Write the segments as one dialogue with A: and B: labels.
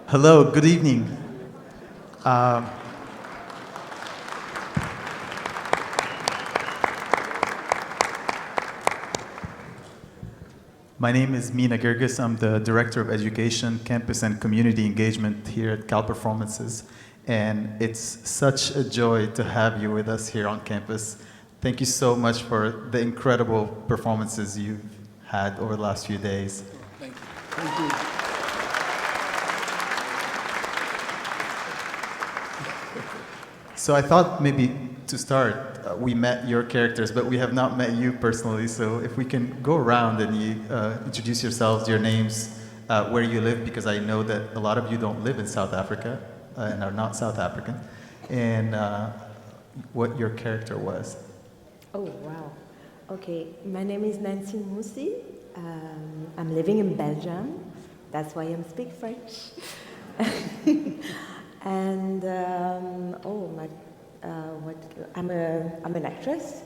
A: Hello, good evening. Um, my name is Mina Girgis. I'm the Director of Education, Campus and Community Engagement here at Cal Performances. And it's such a joy to have you with us here on campus. Thank you so much for the incredible performances you've had over the last few days.
B: Thank you. Thank you.
A: So I thought maybe to start, we met your characters, but we have not met you personally. So if we can go around and you introduce yourselves, your names, where you live, because I know that a lot of you don't live in South Africa and are not South African, and what your character was.
C: Oh, wow. Okay, my name is Nancy Moussi. I'm living in Belgium. That's why I speak French. And I'm an actress.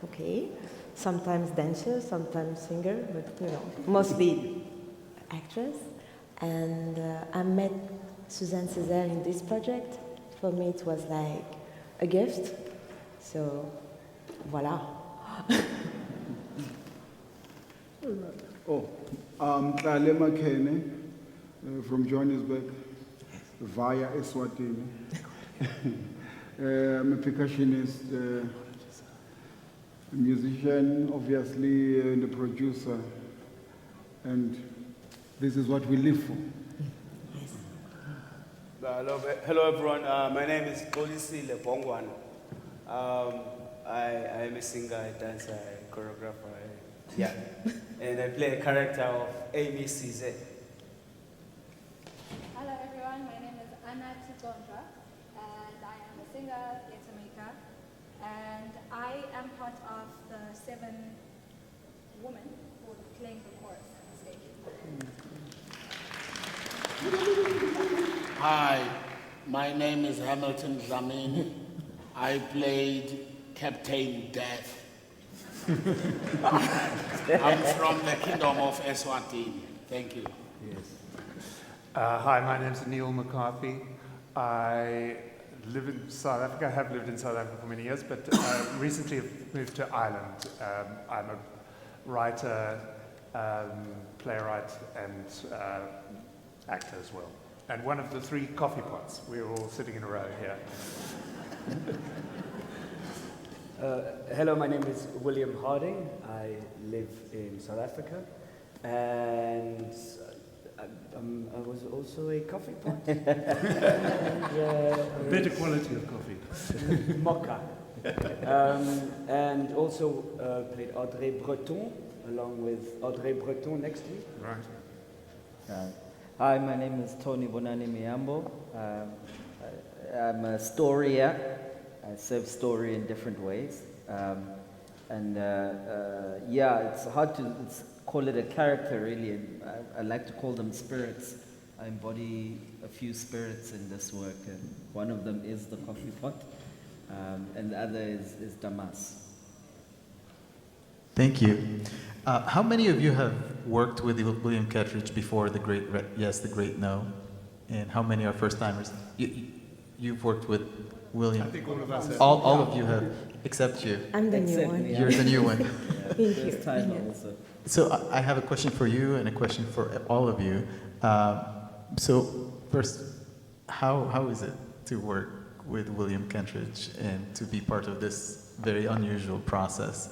C: Okay, sometimes dancer, sometimes singer, but mostly actress. And I met Suzanne Césaire in this project. For me, it was like a gift. So, voilà.
B: Tlale Makene from Johannesburg via Eswatini. I'm a percussionist, a musician, obviously, and a producer. And this is what we live for.
C: Yes.
D: Hello everyone. My name is Polisile Bongwan. I am a singer, a dancer, a choreographer. Yeah. And I play a character of Amy Cizé.
E: Hello everyone, my name is Anna Titondra and I am a singer, theatre maker, and I am part of the 7 women who are playing the chorus on stage.
F: Hi, my name is Hamilton Dlamini. I played Captain Death. I'm from the Kingdom of Eswatini. Thank you.
G: Yes. Hi, my name is Neil McCarthy. I live in South Africa. I have lived in South Africa for many years, but recently have moved to Ireland. I'm a writer, playwright, and actor as well. And one of the 3 coffee pots. We're all sitting in a row here.
D: Hello, my name is William Harding. I live in South Africa, and I was also a coffee pot.
G: Better quality of coffee.
D: Mocha. And also played Audrey Breton, along with Audrey Breton next week.
G: Right.
H: Hi, my name is Tony Bonani Miambo. I'm a story. I serve story in different ways. It's hard to call it a character, really. I like to call them spirits. I embody a few spirits in this work, and one of them is the coffee pot, and the other is Damas.
A: Thank you. How many of you have worked with William Kentridge before The Great Yes, The Great No? And how many are first-timers? You've worked with William.
G: I think all of us have.
A: All of you have, except you.
C: I'm the new
H: Except
C: one.
H: me.
A: You're the new one.
C: Thank you.
H: First time
C: Yes.
H: also.
A: So I have a question for you and a question for all of you. So first, how is it to work with William Kentridge and to be part of this very unusual process?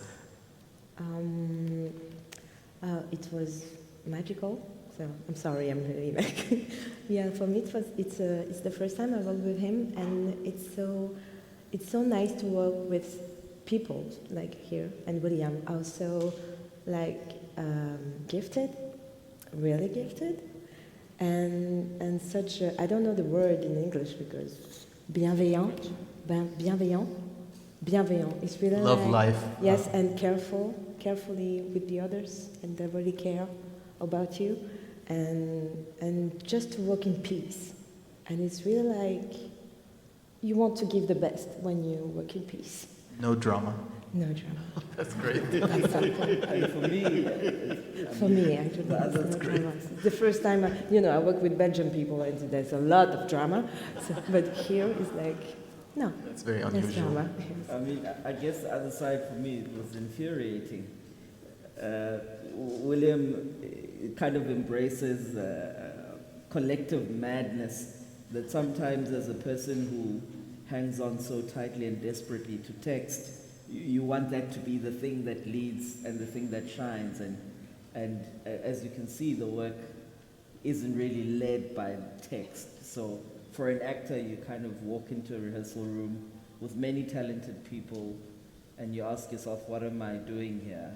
C: It was magical. So I'm sorry, I'm really like, yeah. For me, it's the first time I worked with him, and it's so nice to work with people like here, and William also like gifted, really gifted, and such. I don't know the word in English because bienveillant. It's really
A: Love
C: like,
A: life.
C: Yes, and carefully with the others, and they really care about you, and just to work in peace. And it's really like you want to give the best when you work in peace.
A: No drama.
C: No drama.
A: That's great.
H: And for me,
C: For me, actually, there's no drama. It's the first time, I work with Belgian people, and there's a lot of drama. But here is like, no,
A: That's very
C: there's
A: unusual.
C: drama.
H: I mean, I guess the other side for me, it was infuriating. William kind of embraces collective madness that sometimes as a person who hangs on so tightly and desperately to text, you want that to be the thing that leads and the thing that shines. And as you can see, the work isn't really led by text. So for an actor, you kind of walk into a rehearsal room with many talented people and you ask yourself, what am I doing here?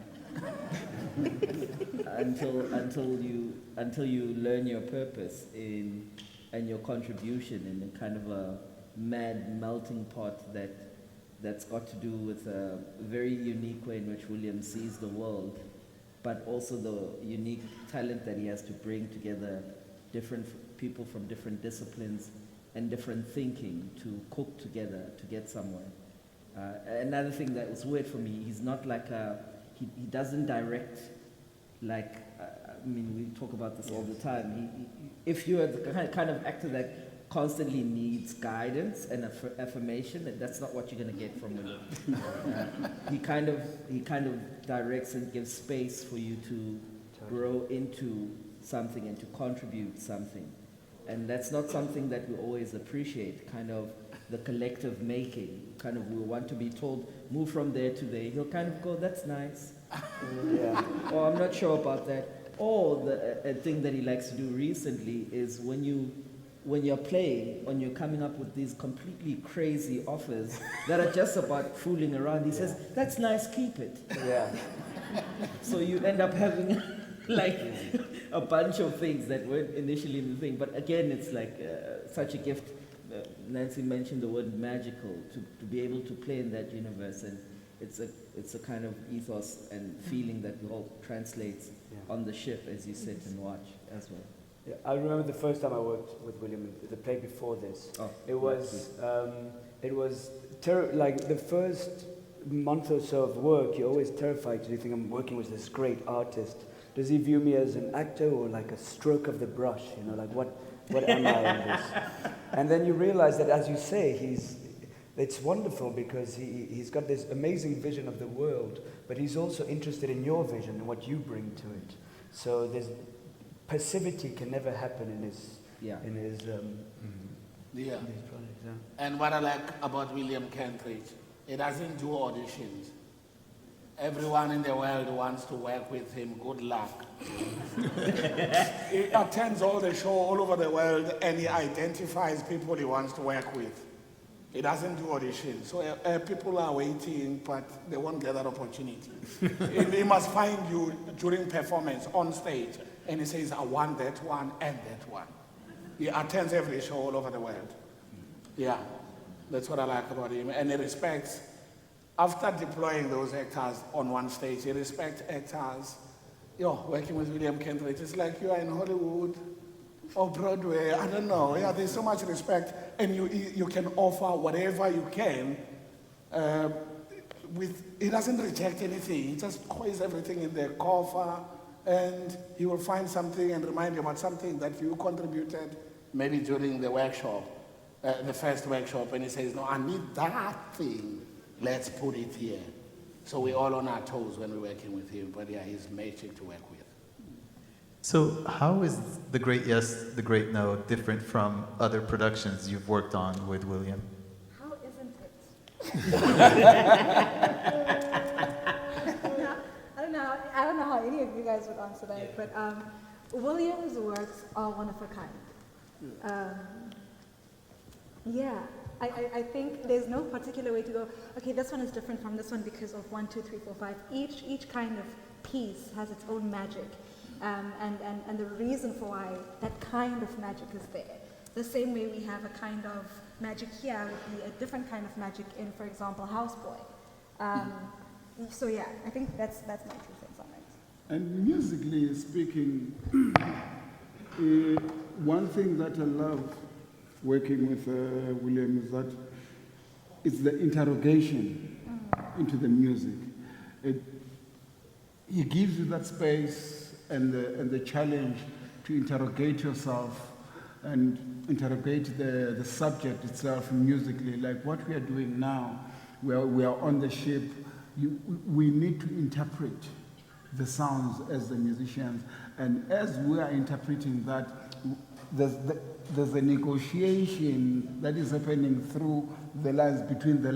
H: until you learn your purpose and your contribution in a kind of a mad melting pot that's got to do with a very unique way in which William sees the world, but also the unique talent that he has to bring together different people from different disciplines and different thinking to cook together to get somewhere. Another thing that was weird for me, he's not like he doesn't direct like, I mean, we talk about this all the time. If you're the kind of actor that constantly needs guidance and affirmation, that's not what you're going to get from William. He kind of directs and gives space for you to grow into something and to contribute something. And that's not something that we always appreciate, kind of the collective making. Kind of we want to be told, move from there to there. He'll kind of go, that's nice. Or I'm not sure about that. Or a thing that he likes to do recently is when you're playing, when you're coming up with these completely crazy offers that are just about fooling around, he says, that's nice, keep it.
D: Yeah.
H: So you end up having like a bunch of things that weren't initially in the thing. But again, it's like such a gift. Nancy mentioned the word magical, to be able to play in that universe, and it's a kind of ethos and feeling that all translates on the ship as you sit and watch as well.
D: Yeah, I remember the first time I worked with William, the play before this. It was like the first month or so of work, you're always terrified because you think, I'm working with this great artist. Does he view me as an actor or like a stroke of the brush? Like what am I in this? And then you realize that, as you say, it's wonderful because he's got this amazing vision of the world, but he's also interested in your vision and what you bring to it. So there's passivity can never happen in his projects. Yeah.
F: And what I like about William Kentridge, he doesn't do auditions. Everyone in the world wants to work with him. Good luck. He attends all the show all over the world and he identifies people he wants to work with. He doesn't do auditions. So people are waiting, but they won't get that opportunity. He must find you during performance on stage and he says, I want that one and that one. He attends every show all over the world. Yeah, that's what I like about him. And he respects, after deploying those actors on one stage, he respects actors. Working with William Kentridge, it's like you are in Hollywood or Broadway, I don't know. Yeah, there's so much respect, and you can offer whatever you can. He doesn't reject anything. He just coils everything in the coffer, and he will find something and remind you about something that you contributed, maybe during the workshop, the first workshop, and he says, no, I need that thing. Let's put it here. So we're all on our toes when we're working with him, but yeah, he's magic to work with.
A: So how is The Great Yes, The Great No different from other productions you've worked on with William?
E: How isn't it? I don't know how any of you guys would answer that, but William's works are one of a kind. I think there's no particular way to go, okay, this one is different from this one because of 1, 2, 3, 4, 5. Each kind of piece has its own magic. And the reason for why that kind of magic is there. The same way we have a kind of magic here would be a different kind of magic in, for example, Houseboy. So yeah, I think that's my 2 cents on it.
B: And musically speaking, one thing that I love working with William is that it's the interrogation. into the music. He gives you that space and the challenge to interrogate yourself and interrogate the subject itself musically, like what we are doing now. We are on the ship. We need to interpret the sounds as the musicians, and as we are interpreting that, there's a negotiation that is happening through the lines, between the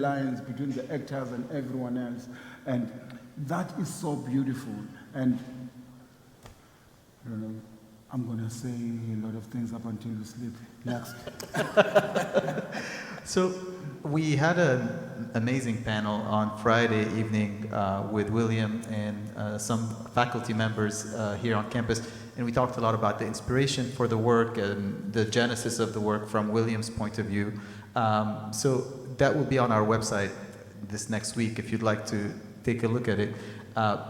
B: actors and everyone else, and that is so beautiful. And I don't know, I'm gonna say a lot of things up until you sleep. Next.
A: So we had an amazing panel on Friday evening with William and some faculty members here on campus, and we talked a lot about the inspiration for the work and the genesis of the work from William's point of view. So that will be on our website this next week if you'd like to take a look at it.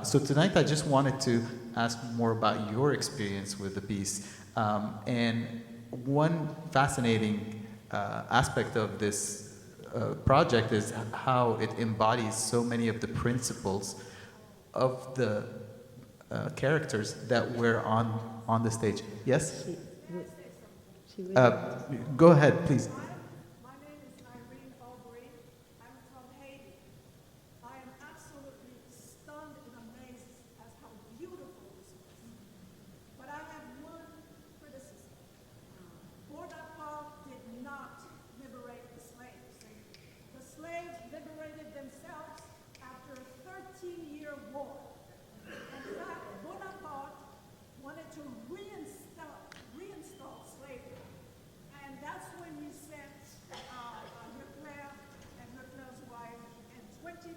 A: So tonight I just wanted to ask more about your experience with the piece. And one fascinating aspect of this project is how it embodies so many of the principles of the characters that were on the stage. Yes?
C: She will.
A: Go ahead, please.
I: My name is Irene Aubrey. I'm from Haiti. I am absolutely stunned and amazed at how beautiful this was. But I have one criticism. Bonaparte did not liberate the slaves. The slaves liberated themselves after a 13-year war. In fact, Bonaparte wanted to reinstall slavery. And that's when he sent Leclerc and Leclerc's wife and 20,000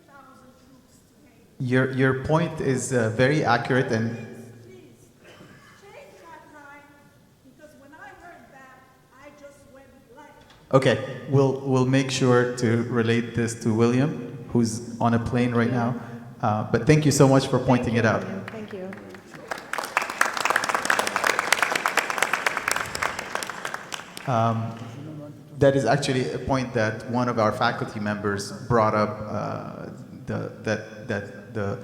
I: troops to Haiti.
A: Your point is very accurate, and
I: Please, change that line, because when I heard that, I just went blank.
A: okay, we'll make sure to relate this to William, who's on a plane right now. But thank you so much for pointing it out.
C: Thank you.
A: That is actually a point that one of our faculty members brought up, the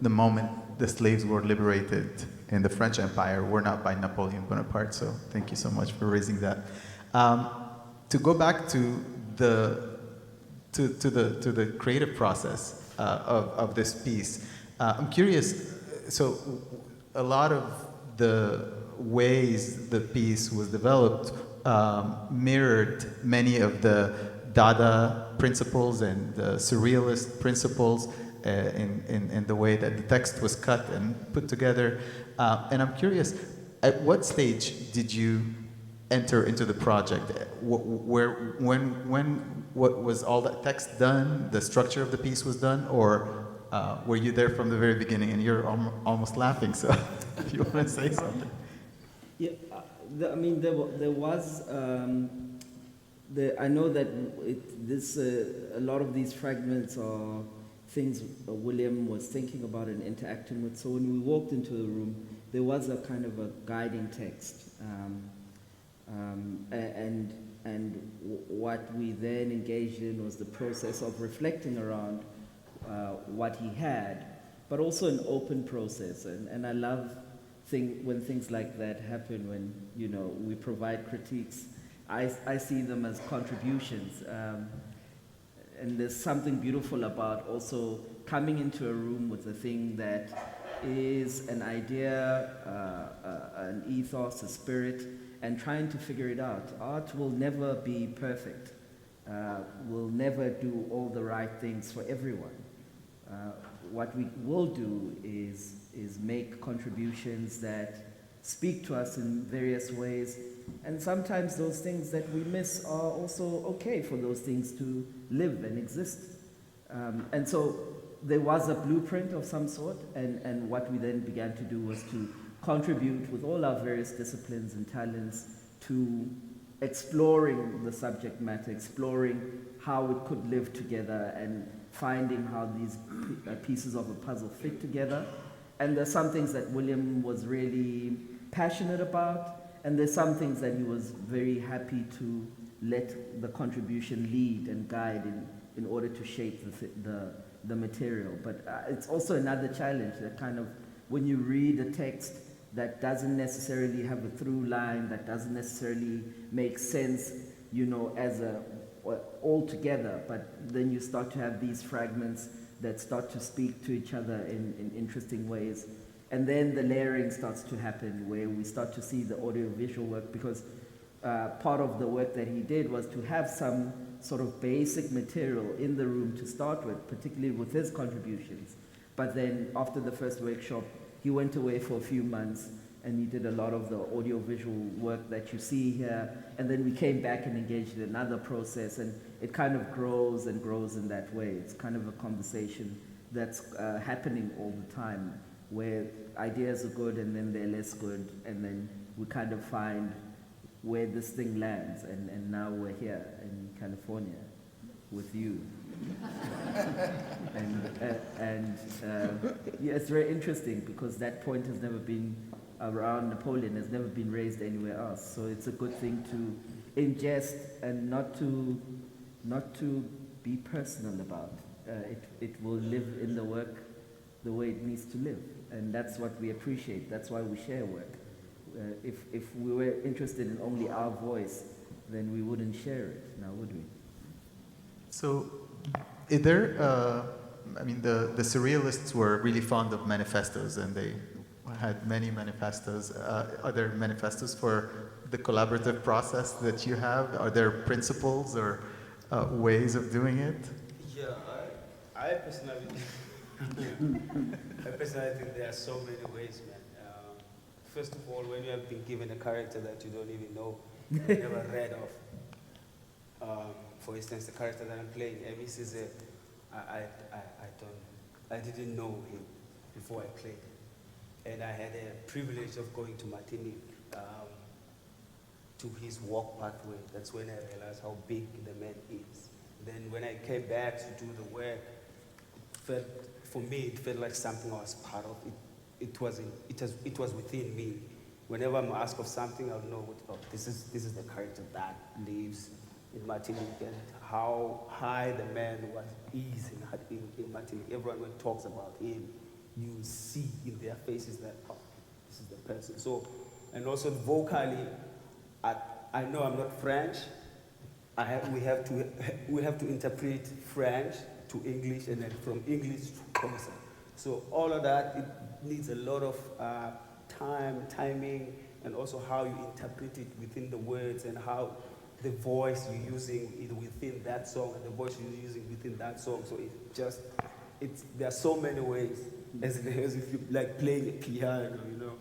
A: moment the slaves were liberated in the French Empire were not by Napoleon Bonaparte, so thank you so much for raising that. To go back to the creative process of this piece, I'm curious, so a lot of the ways the piece was developed mirrored many of the Dada principles and the Surrealist principles in the way that the text was cut and put together. And I'm curious, at what stage did you enter into the project? What was all that text done? The structure of the piece was done, or were you there from the very beginning? And you're almost laughing, so if you want to say something.
H: Yeah, I mean, there was. I know that a lot of these fragments are things William was thinking about and interacting with. So when we walked into the room, there was a kind of a guiding text, and what we then engaged in was the process of reflecting around what he had, but also an open process. And I love when things like that happen, when we provide critiques. I see them as contributions, and there's something beautiful about also coming into a room with a thing that is an idea, an ethos, a spirit, and trying to figure it out. Art will never be perfect. We'll never do all the right things for everyone. What we will do is make contributions that speak to us in various ways, and sometimes those things that we miss are also okay for those things to live and exist. And so there was a blueprint of some sort, and what we then began to do was to contribute with all our various disciplines and talents to exploring the subject matter, exploring how it could live together, and finding how these pieces of a puzzle fit together. And there's some things that William was really passionate about, and there's some things that he was very happy to let the contribution lead and guide in order to shape the material. But it's also another challenge that kind of, when you read a text that doesn't necessarily have a through line, that doesn't necessarily make sense, you know, as all together, but then you start to have these fragments that start to speak to each other in interesting ways. And then the layering starts to happen, where we start to see the audio-visual work, because part of the work that he did was to have some sort of basic material in the room to start with, particularly with his contributions. But then after the first workshop, he went away for a few months and he did a lot of the audio-visual work that you see here. And then we came back and engaged in another process, and it kind of grows and grows in that way. It's kind of a conversation that's happening all the time, where ideas are good and then they're less good, and then we kind of find where this thing lands, and now we're here in California with you. Yeah, it's very interesting because that point has never been around Napoleon, has never been raised anywhere else. So it's a good thing to ingest and not to be personal about. It will live in the work the way it needs to live, and that's what we appreciate. That's why we share work. If we were interested in only our voice, then we wouldn't share it, now would we?
A: So, is there, I mean, the Surrealists were really fond of manifestos, and they had many manifestos. Are there manifestos for the collaborative process that you have? Are there principles or ways of doing it?
J: Yeah, I personally, I personally think there are so many ways, man. First of all, when you have been given a character that you don't even know, never read of. For instance, the character that I'm playing, Amy Cisse, I didn't know him before I played. And I had a privilege of going to Martinique, to his walk pathway. That's when I realized how big the man is. Then when I came back to do the work, for me, it felt like something I was part of. It was within me. Whenever I'm asked of something, I'll know this is the character that lives in Martinique, and how high the man is in Martinique. Everyone when talks about him, you see in their faces that this is the person. So, and also vocally, I know I'm not French. We have to interpret French to English, and then from English to Xhosa. So all of that, it needs a lot of timing, and also how you interpret it within the words, and how the voice you're using within that song, and the voice you're using within that song. So there are so many ways, as if you like playing a piano, you know.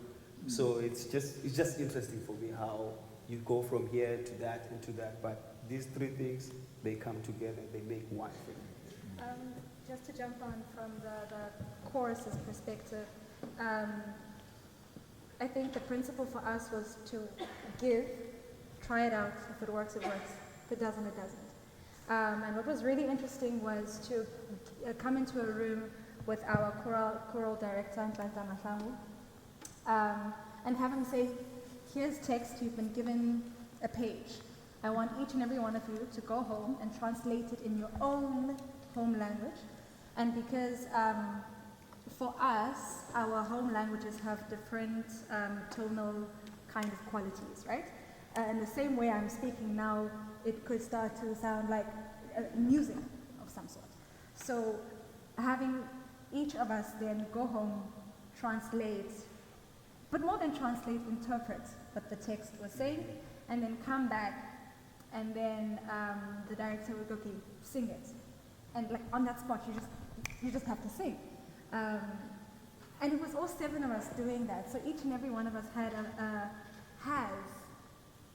J: So it's just interesting for me how you go from here to that and to that, but these three things, they come together, they make one thing.
E: Just to jump on from the chorus's perspective, I think the principle for us was to try it out. If it works, it works. If it doesn't, it doesn't. And what was really interesting was to come into a room with our choral director, Ntlantla Mahlangu, and have him say, here's text, you've been given a page. I want each and every one of you to go home and translate it in your own home language. And because for us, our home languages have different tonal kind of qualities, right? In the same way I'm speaking now, it could start to sound like music of some sort. So having each of us then go home, translate, but more than translate, interpret what the text was saying, and then come back, and then the director would go, okay, sing it. And like on that spot, you just have to sing. And it was all 7 of us doing that. So each and every one of us has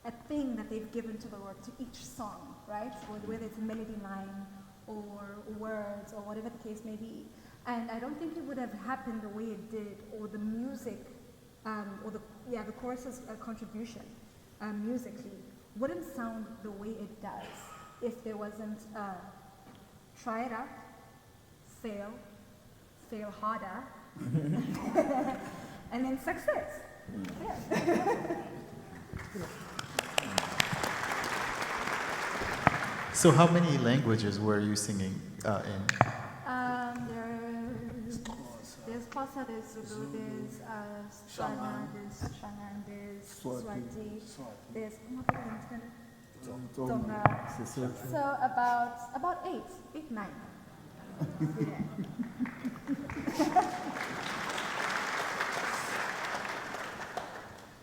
E: a thing that they've given to the work, to each song, right? Or whether it's a melody line or words or whatever the case may be. And I don't think it would have happened the way it did, or the music, or the chorus's contribution musically wouldn't sound the way it does if there wasn't try it out, fail harder, and then success. Yeah.
A: So how many languages were you singing in?
E: Xhosa, there's Zulu, there's Shona, there's Shangan, there's Swati, there's Tsonga. So about eight, nine. Yeah.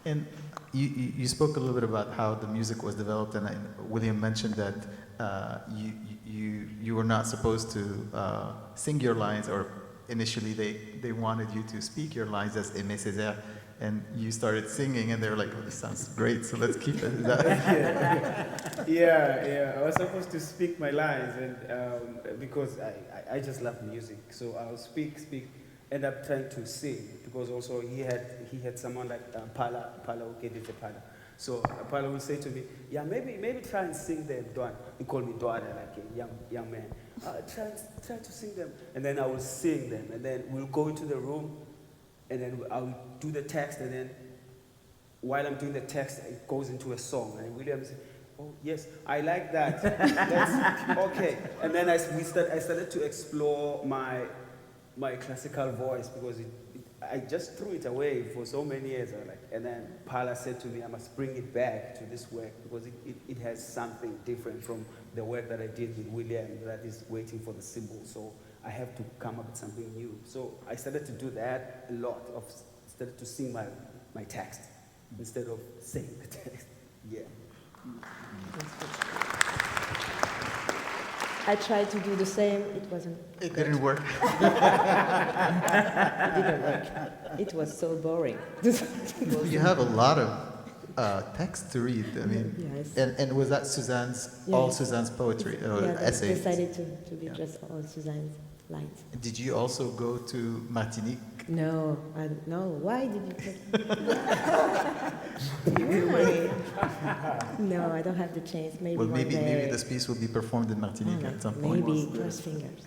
A: And you spoke a little bit about how the music was developed, and William mentioned that you were not supposed to sing your lines, or initially they wanted you to speak your lines as Aimé Césaire, and you started singing, and they were like, "Oh, this sounds great, so let's keep it." Is that
J: Yeah. I was supposed to speak my lines, and because I just love music, so I'll speak, end up trying to sing, because also he had someone like Pala Ukedi Pala. So Pala will say to me, "Yeah, maybe try and sing them, Dwan." He called me Dwan, like a young man. Try to sing them, and then I will sing them, and then we'll go into the room, and then I'll do the text, and then while I'm doing the text, it goes into a song, and William said, "Oh yes, I like that. That's okay." And then I started to explore my classical voice, because I just threw it away for so many years. And then Pala said to me, "I must bring it back to this work, because it has something different from the work that I did with William, that is waiting for the symbol. So I have to come up with something new." So I started to do that a lot. Started to sing my text instead of saying the text. Yeah.
C: I tried to do the same.
A: it didn't work?
C: It didn't work. It was so boring.
A: Well, you have a lot of text to read. I mean,
C: Yes.
A: and was that all Suzanne's poetry or
C: Yeah,
A: essays?
C: decided to be just all Suzanne's lines.
A: Did you also go to Martinique?
C: No, why did you take Why? No, I don't have the chance. Maybe
A: Well,
C: one
A: maybe
C: day.
A: this piece will be performed in Martinique at some point.
C: Maybe, cross fingers.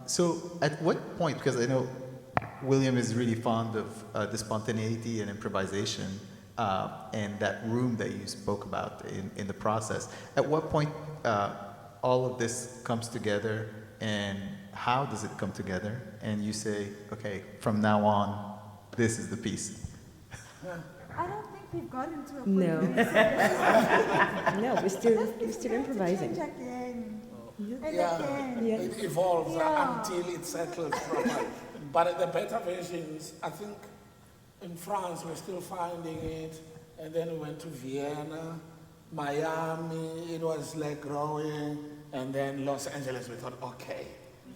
A: So at what point, because I know William is really fond of the spontaneity and improvisation and that room that you spoke about in the process, at what point all of this comes together, and how does it come together? And you say, okay, from now on, this is the piece.
E: I don't think we've gotten to a point
C: No.
E: where
C: No, we're still improvising.
E: change again. And
F: Yeah,
E: again.
C: Yeah.
F: it evolves
E: Yeah.
F: until it settles properly. But the better versions, I think in France we're still finding it, and then we went to Vienna, Miami, it was like growing, and then Los Angeles, we thought, okay,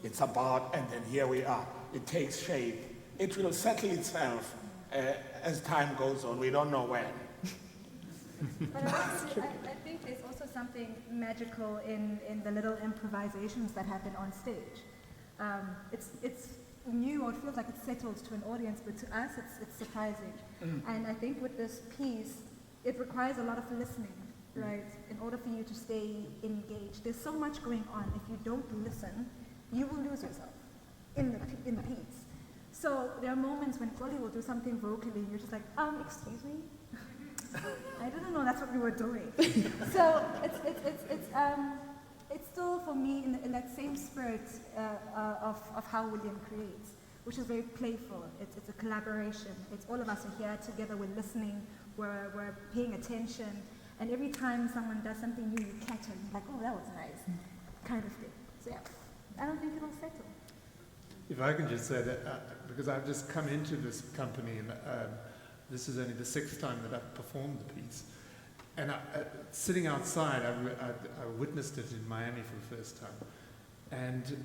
F: it's about, and then here we are. It takes shape. It will settle itself as time goes on. We don't know when.
E: But I think there's also something magical in the little improvisations that happen on stage. It's new, or it feels like it's settled to an audience, but to us it's surprising. And I think with this piece, it requires a lot of listening, right? In order for you to stay engaged. There's so much going on. If you don't listen, you will lose yourself in the piece. So there are moments when Xoli will do something vocally, and you're just like, excuse me? I didn't know that's what we were doing. So it's still for me in that same spirit of how William creates, which is very playful. It's a collaboration. It's all of us are here together. We're listening. We're paying attention. And every time someone does something new, you catch it. Like, oh, that was nice, kind of thing. So yeah, I don't think it'll settle.
G: If I can just say that, because I've just come into this company, and this is only the 6th time that I've performed the piece. And sitting outside, I witnessed it in Miami for the first time. And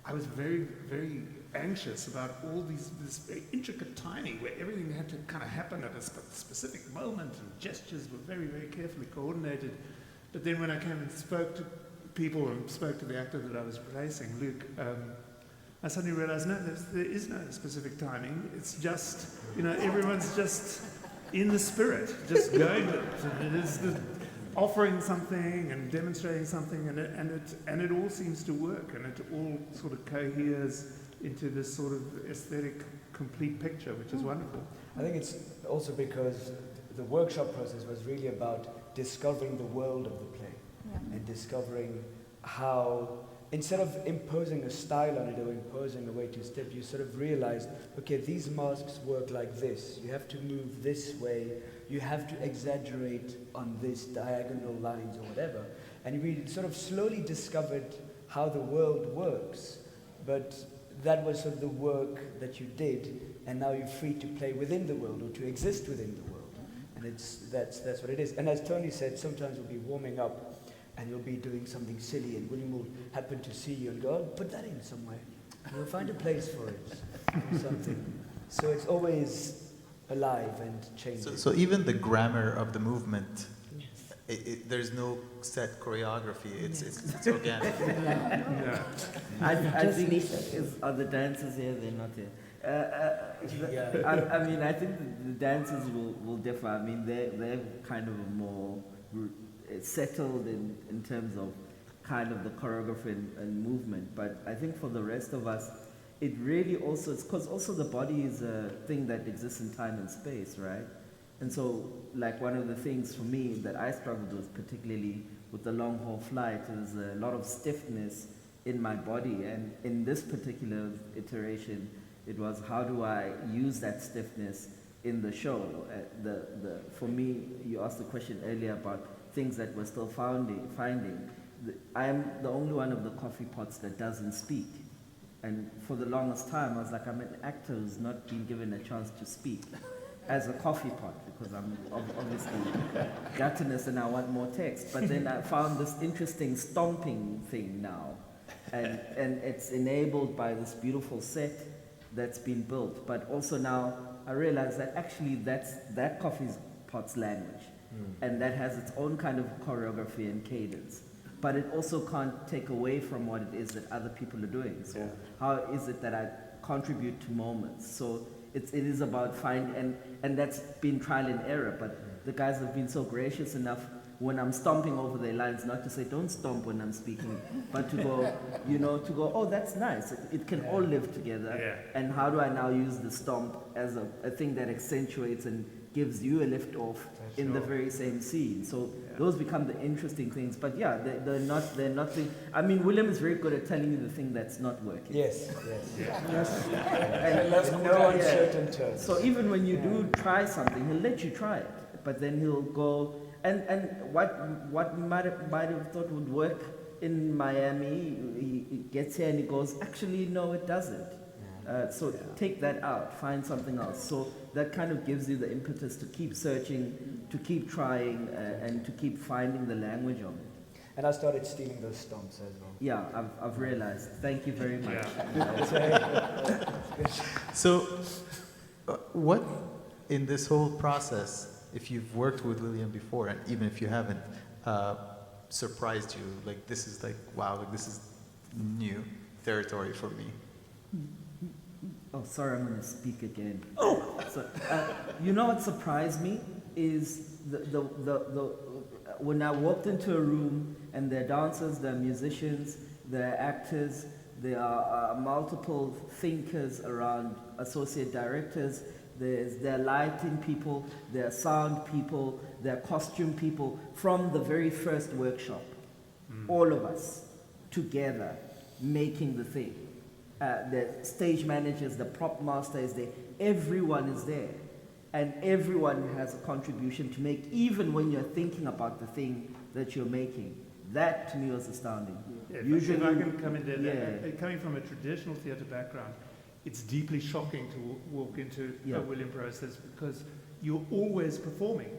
G: I was very, very anxious about all this very intricate timing, where everything had to kind of happen at a specific moment, and gestures were very, very carefully coordinated. But then when I came and spoke to people and spoke to the actor that I was replacing, Luke, I suddenly realized, no, there is no specific timing. It's just, everyone's just in the spirit, just going with it. And it is offering something and demonstrating something, and it all seems to work, and it all sort of coheres into this sort of aesthetic, complete picture, which is wonderful.
D: I think it's also because the workshop process was really about discovering the world of the play and discovering how instead of imposing a style on it or imposing a way to step, you sort of realize, okay, these masks work like this. You have to move this way. You have to exaggerate on this diagonal lines or whatever. And we sort of slowly discovered how the world works. But that was sort of the work that you did, and now you're free to play within the world or to exist within the world. And that's what it is. And as Tony said, sometimes we'll be warming up and you'll be doing something silly, and William will happen to see you and go, oh, put that in somewhere. And we'll find a place for it or something. So it's always alive and changing.
A: So even the grammar of the movement, there's no set choreography. It's organic.
H: I think are the dancers here? They're not here. I mean, I think the dancers will differ. I mean, they're kind of more settled in terms of kind of the choreography and movement. But I think for the rest of us, it really also, it's because also the body is a thing that exists in time and space, right? And so, like, one of the things for me that I struggled with, particularly with the long haul flight, is a lot of stiffness in my body. And in this particular iteration, it was how do I use that stiffness in the show? For me, you asked the question earlier about things that we're still finding. I am the only one of the coffee pots that doesn't speak. And for the longest time, I was like, I'm an actor who's not been given a chance to speak as a coffee pot, because I'm obviously gluttonous and I want more text. But then I found this interesting stomping thing now. And it's enabled by this beautiful set that's been built. But also now I realize that actually that coffee pot's language. And that has its own kind of choreography and cadence. But it also can't take away from what it is that other people are doing. So how is it that I contribute to moments? So it is about finding, and that's been trial and error, but the guys have been so gracious enough when I'm stomping over their lines, not to say don't stomp when I'm speaking, but to go, oh, that's nice. It can all live together. Yeah. And how do I now use the stomp as a thing that accentuates and gives you a lift off in the very same scene. So those become the interesting things. But yeah, they're not I mean, William is very good at telling you the thing that's not working.
D: Yes. And no uncertain terms.
H: So even when you do try something, he'll let you try it. But then he'll go, and what might have thought would work in Miami, he gets here and he goes, actually, no, it doesn't. Take that out, find something else. So that kind of gives you the impetus to keep searching, to keep trying, and to keep finding the language of it.
D: And I started stealing those stomps as well.
H: Yeah, I've realized. Thank you very much.
A: So, what in this whole process, if you've worked with William before, and even if you haven't, surprised you? Like, this is like, wow, like this is new territory for me.
H: Oh, sorry, I'm going to speak again. So, you know what surprised me is when I walked into a room and there are dancers, there are musicians, there are actors, there are multiple thinkers around, associate directors, there are lighting people, there are sound people, there are costume people from the very first workshop. All of us together making the thing. The stage managers, the prop master is there, everyone is there. And everyone has a contribution to make, even when you're thinking about the thing that you're making. That to me was astounding.
G: Yeah, if I can come in there, coming from a traditional theatre background, it's deeply shocking to walk into a William process because you're always performing.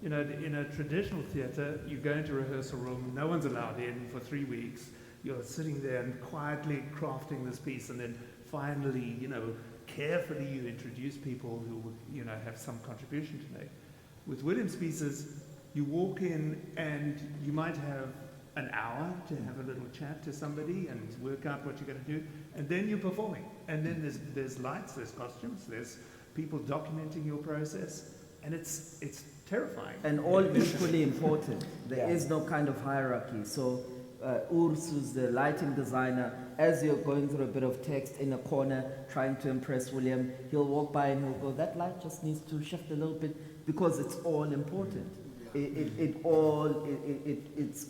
G: You know, in a traditional theatre, you go into a rehearsal room, no one's allowed in for 3 weeks. You're sitting there and quietly crafting this piece, and then finally, carefully you introduce people who, have some contribution to make. With William's pieces, you walk in and you might have an hour to have a little chat to somebody and work out what you're going to do, and then you're performing. And then there's lights, there's costumes, there's people documenting your process, and it's terrifying.
H: And all equally important. There is no kind of hierarchy. So Urs, who's the lighting designer, as you're going through a bit of text in a corner trying to impress William, he'll walk by and he'll go, that light just needs to shift a little bit, because it's all important. it's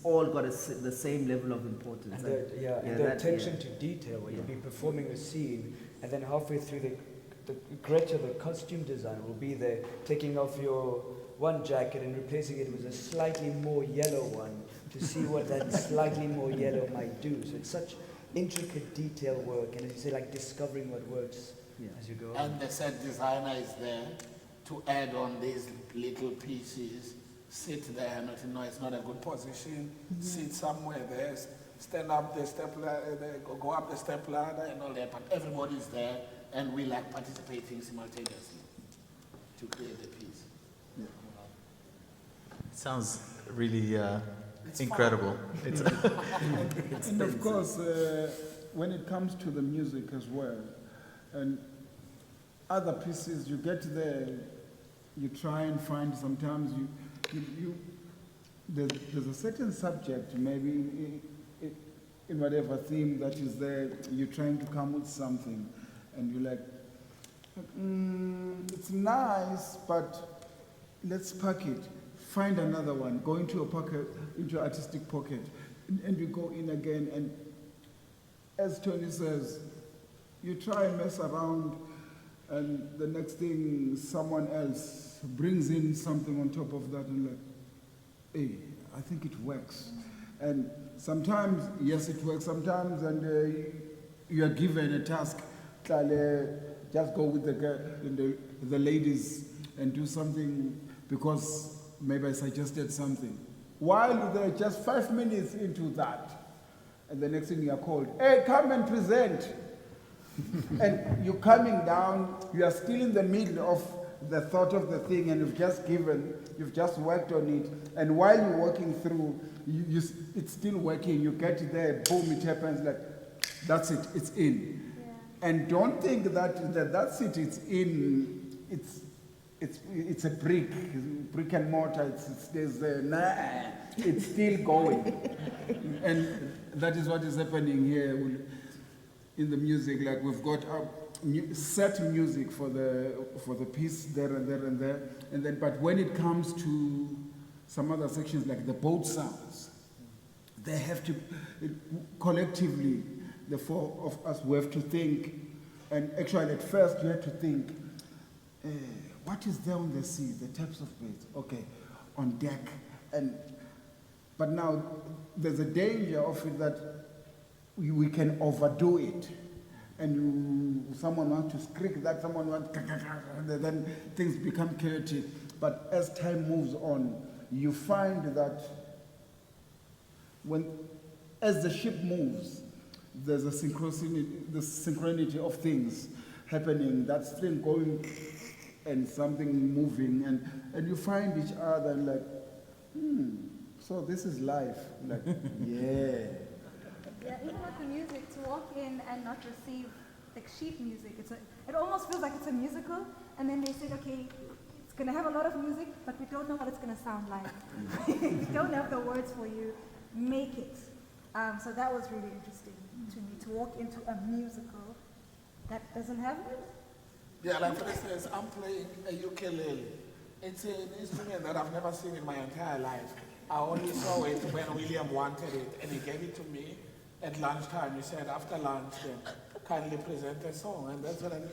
H: all got the same level of importance.
D: And the attention to detail, where you'll be performing a scene, and then halfway through Greta, the costume designer, will be there taking off your one jacket and replacing it with a slightly more yellow one to see what that slightly more yellow might do. So it's such intricate detail work, and as you say, like discovering what works as you go on.
F: And the set designer is there to add on these little pieces. Sit there, no, it's not a good position. Sit somewhere there, stand up the step ladder, go up the step ladder and all that. But everybody's there, and we like participating simultaneously to create the piece.
A: It sounds really incredible. It's
B: and of course, when it comes to the music as well, and other pieces, you get there, you try and find, sometimes there's a certain subject, maybe in whatever theme that is there, you're trying to come with something, and you're like, it's nice, but let's pack it. Find another one, go into your pocket, into your artistic pocket, and you go in again, and as Tony says, you try and mess around, and the next thing, someone else brings in something on top of that, and like, hey, I think it works. And sometimes, yes, it works sometimes, and you are given a task, just go with the ladies and do something because maybe I suggested something. While they're just 5 minutes into that, and the next thing you are called, hey, come and present. And you're coming down, you are still in the middle of the thought of the thing, and you've just worked on it. And while you're working through, it's still working. You get there, boom, it happens, like, that's it, it's in. Yeah. And don't think that's it, it's in, it's a brick and mortar, it's still going. And that is what is happening here in the music. Like, we've got set music for the piece there and there and there, and then, but when it comes to some other sections like the boat sounds, they have to, collectively, the four of us, we have to think, and actually at first you have to think, what is there on the sea, the types of birds, okay, on deck, but now there's a danger of it that we can overdo it, and someone wants to skrik that, someone wants, then things become chaotic. But as time moves on, you find that as the ship moves, there's a synchronity of things happening, that string going and something moving, and you find each other and like, so this is life. Like, yeah.
E: Yeah, even with the music, to walk in and not receive like sheet music, it almost feels like it's a musical, and then they said, okay, it's going to have a lot of music, but we don't know what it's going to sound like. We don't have the words for you, make it. So that was really interesting to me, to walk into a musical that doesn't have it.
F: Yeah, like for instance, I'm playing a ukulele. It's an instrument that I've never seen in my entire life. I only saw it when William wanted it, and he gave it to me at lunchtime. He said, after lunch, then kindly present a song. And that's what I did.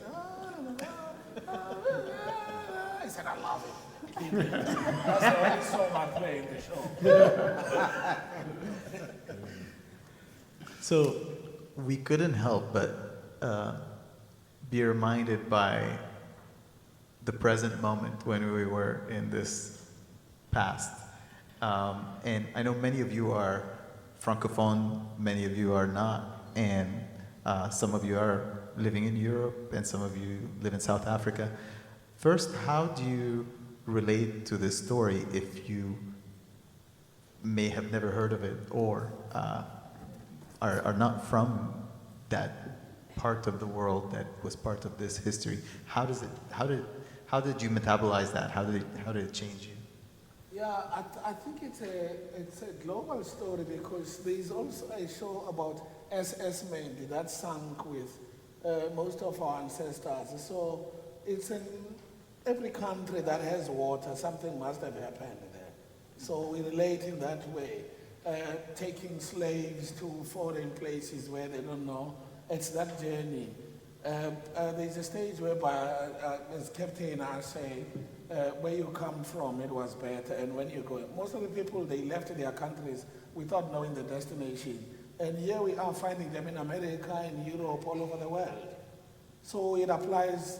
F: He said, I love it. That's the only song I play in the show.
A: So we couldn't help but be reminded by the present moment when we were in this past. And I know many of you are Francophone, many of you are not, and some of you are living in Europe, and some of you live in South Africa. First, how do you relate to this story if you may have never heard of it, or are not from that part of the world that was part of this history? How did you metabolize that? How did it change you?
F: Yeah, I think it's a global story, because there is also a show about SS Mendy that sank with most of our ancestors. So it's in every country that has water, something must have happened there. So we relate in that way. Taking slaves to foreign places where they don't know, it's that journey. There's a stage whereby, as Captain I say, where you come from, it was better, and when you go, most of the people, they left their countries without knowing the destination. And here we are finding them in America, in Europe, all over the world. So it applies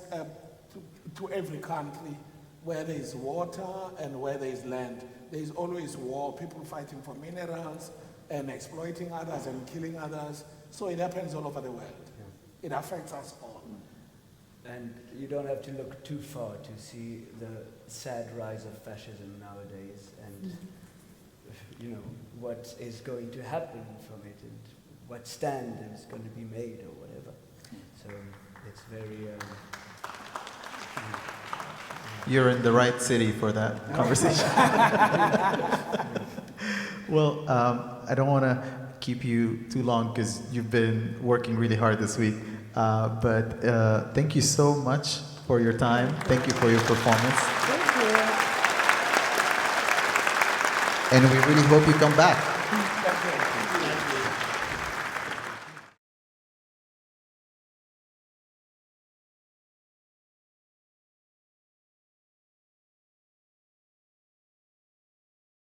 F: to every country where there is water and where there is land. There is always war, people fighting for minerals and exploiting others and killing others. So it happens all over the world. It affects us all.
D: And you don't have to look too far to see the sad rise of fascism nowadays and you know what is going to happen from it and what stand is going to be made or whatever. So it's very
A: You're in the right city for that conversation. Well, I don't want to keep you too long because you've been working really hard this week. But thank you so much for your time. Thank you for your performance.
C: Thank you.
A: And we really hope you come back.
F: Thank you.